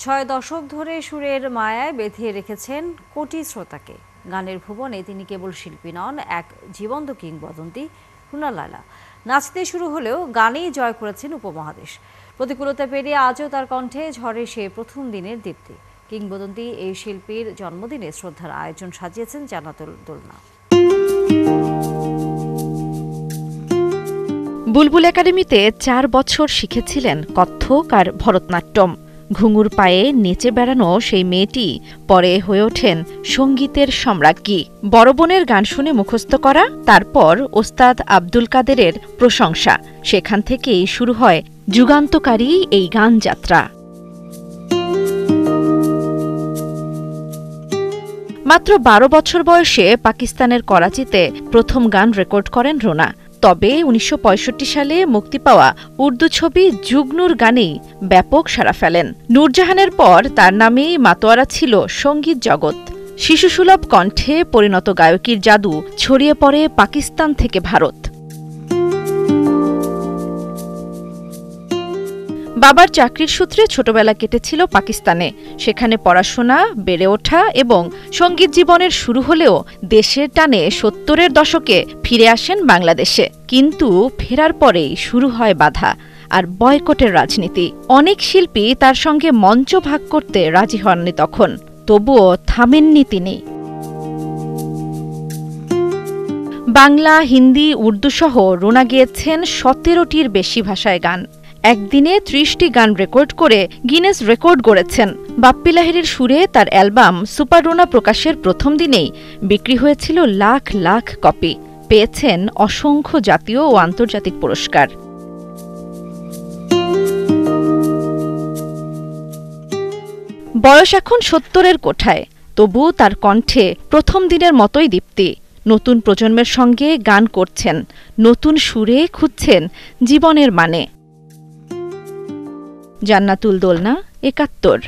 6 দশক ধরে সুরের মায়ায় বেঁধে রেখেছেন কোটি শ্রোতাকে। গানের ভুবনে তিনি কেবল শিল্পী নন, এক জীবন্ত কিংবদন্তি। রুনা লায়লা নাচতে শুরু হলেও গানেই জয় করেছেন উপমহাদেশ। প্রতিকূলতা পেরিয়ে আজও তার কণ্ঠে ঝরে সে প্রথম দিনের দীপ্তি। কিংবদন্তি এই শিল্পীর জন্মদিনে শ্রদ্ধার আয়োজন সাজিয়েছেন জান্নাতুল দোলনা। বুলবুল একাডেমিতে 4 বছর শিখেছিলেন কত্থক আর ভরতনাট্যম। ঘুঙুর পায়ে নেচে বেড়ানো সেই মেয়েটি পরে হয়ে ওঠেন সঙ্গীতের সম্রাজ্ঞী। বড় বোনের গান শুনে মুখস্থ করা, তারপর ওস্তাদ আব্দুল কাদেরের প্রশংসা। সেখান থেকেই শুরু হয় যুগান্তকারী এই গান যাত্রা। মাত্র 12 বছর বয়সে পাকিস্তানের করাচিতে প্রথম গান রেকর্ড করেন রুনা। তবে 1965 সালে মুক্তি পাওয়া উর্দু ছবি জুগনুর গানেই ব্যাপক সাড়া ফেলেন। নূরজাহানের পর তার নামেই মাতোয়ারা ছিল সঙ্গীত জগৎ। শিশুসুলভ কণ্ঠে পরিণত গায়কীর জাদু ছড়িয়ে পড়ে পাকিস্তান থেকে ভারত। বাবার চাকরির সূত্রে ছোটবেলা কেটেছিল পাকিস্তানে। সেখানে পড়াশোনা, বেড়ে ওঠা এবং সঙ্গীত জীবনের শুরু হলেও দেশের টানে 70-এর দশকে ফিরে আসেন বাংলাদেশে। কিন্তু ফেরার পরেই শুরু হয় বাধা আর বয়কটের রাজনীতি। অনেক শিল্পী তার সঙ্গে মঞ্চ ভাগ করতে রাজি হননি তখন, তবুও থামেননি তিনি। বাংলা, হিন্দি, উর্দু সহ রুনা গেয়েছেন 17টির বেশি ভাষায় গান। একদিনে 30টি গান রেকর্ড করে গিনেস রেকর্ড গড়েছেন। বাপ্পি লাহিড়ীর সুরে তার অ্যালবাম সুপার রুনা প্রকাশের প্রথম দিনেই বিক্রি হয়েছিল লাখ লাখ কপি। পেয়েছেন অসংখ্য জাতীয় ও আন্তর্জাতিক পুরস্কার। বয়স এখন 70-এর কোঠায়, তবু তার কণ্ঠে প্রথম দিনের মতোই দীপ্তি। নতুন প্রজন্মের সঙ্গে গান করছেন, নতুন সুরে খুঁজছেন জীবনের মানে। জান্নাতুল দোলনা, 71।